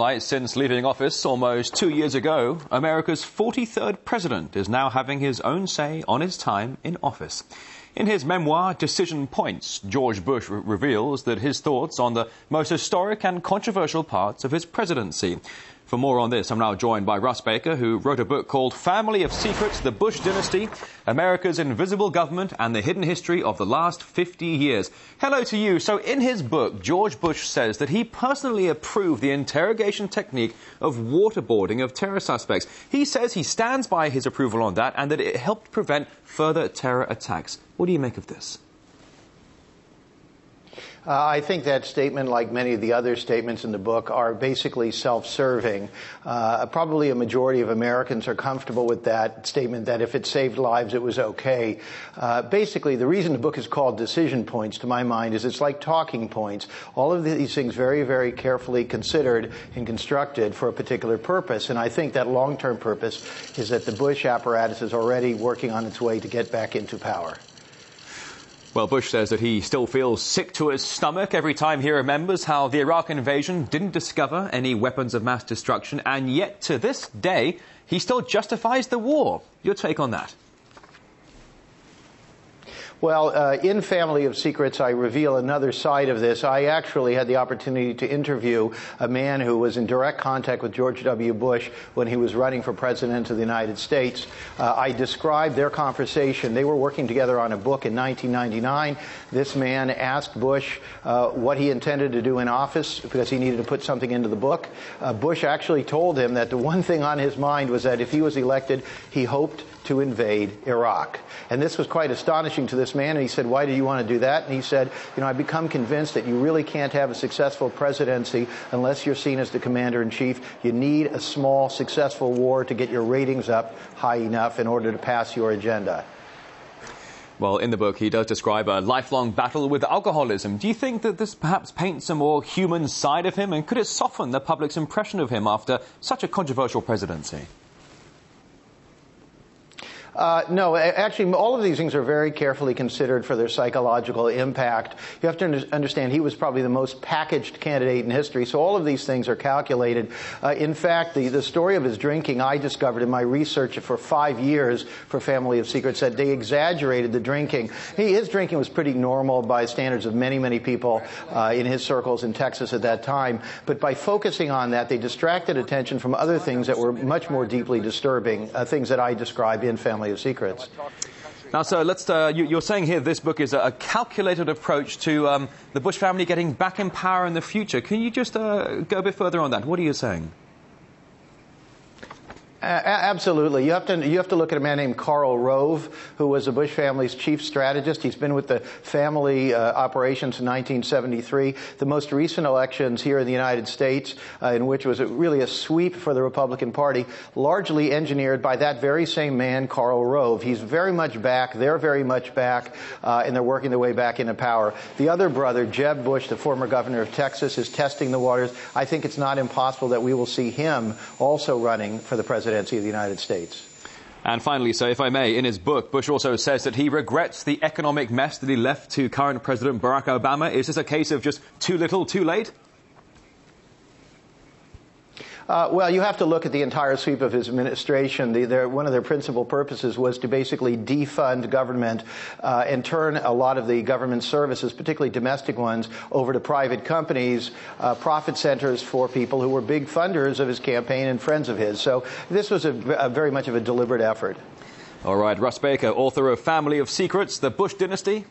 Since leaving office almost 2 years ago, America's 43rd president is now having his own say on his time in office. In his memoir, Decision Points, George Bush reveals that his thoughts on the most historic and controversial parts of his presidency. For more on this, I'm now joined by Russ Baker, who wrote a book called Family of Secrets, The Bush Dynasty, America's Invisible Government and the Hidden History of the Last 50 Years. Hello to you. So in his book, George Bush says that he personally approved the interrogation technique of waterboarding of terror suspects. He says he stands by his approval on that and that it helped prevent further terror attacks. What do you make of this? I think that statement, like many of the other statements in the book, are basically self-serving. Probably a majority of Americans are comfortable with that statement, that if it saved lives, it was okay. Basically, the reason the book is called Decision Points, to my mind, is it's like talking points. All of these things very, very carefully considered and constructed for a particular purpose. And I think that long-term purpose is that the Bush apparatus is already working on its way to get back into power. Well, Bush says that he still feels sick to his stomach every time he remembers how the Iraq invasion didn't discover any weapons of mass destruction, and yet to this day, he still justifies the war. Your take on that? Well, in Family of Secrets, I reveal another side of this. I actually had the opportunity to interview a man who was in direct contact with George W. Bush when he was running for president of the United States. I described their conversation. They were working together on a book in 1999. This man asked Bush what he intended to do in office because he needed to put something into the book. Bush actually told him that the one thing on his mind was that if he was elected, he hoped to invade Iraq. And this was quite astonishing to this man, and he said, "Why do you want to do that?" And he said, "I've become convinced that you really can't have a successful presidency unless you're seen as the commander-in-chief. You need a small, successful war to get your ratings up high enough in order to pass your agenda." Well, in the book, he does describe a lifelong battle with alcoholism. Do you think that this perhaps paints a more human side of him, and could it soften the public's impression of him after such a controversial presidency? No, actually, all of these things are very carefully considered for their psychological impact. You have to understand he was probably the most packaged candidate in history, so all of these things are calculated. In fact, the story of his drinking, I discovered in my research for 5 years for Family of Secrets, that they exaggerated the drinking. His drinking was pretty normal by standards of many, many people in his circles in Texas at that time. But by focusing on that, they distracted attention from other things that were much more deeply disturbing, things that I describe in Family of Secrets. Now, sir, you're saying here this book is a calculated approach to the Bush family getting back in power in the future. Can you just go a bit further on that? What are you saying? Absolutely. You have to look at a man named Karl Rove, who was the Bush family's chief strategist. He's been with the family operations since 1973. The most recent elections here in the United States, in which was really a sweep for the Republican Party, largely engineered by that very same man, Karl Rove. He's very much back. They're very much back, and they're working their way back into power. The other brother, Jeb Bush, the former governor of Texas, is testing the waters. I think it's not impossible that we will see him also running for the presidency of the United States. And finally, sir, if I may, in his book, Bush also says that he regrets the economic mess that he left to current President Barack Obama. Is this a case of just too little, too late? Well, you have to look at the entire sweep of his administration. One of their principal purposes was to basically defund government and turn a lot of the government services, particularly domestic ones, over to private companies, profit centers for people who were big funders of his campaign and friends of his. So this was a very much of a deliberate effort. All right, Russ Baker, author of Family of Secrets, The Bush Dynasty.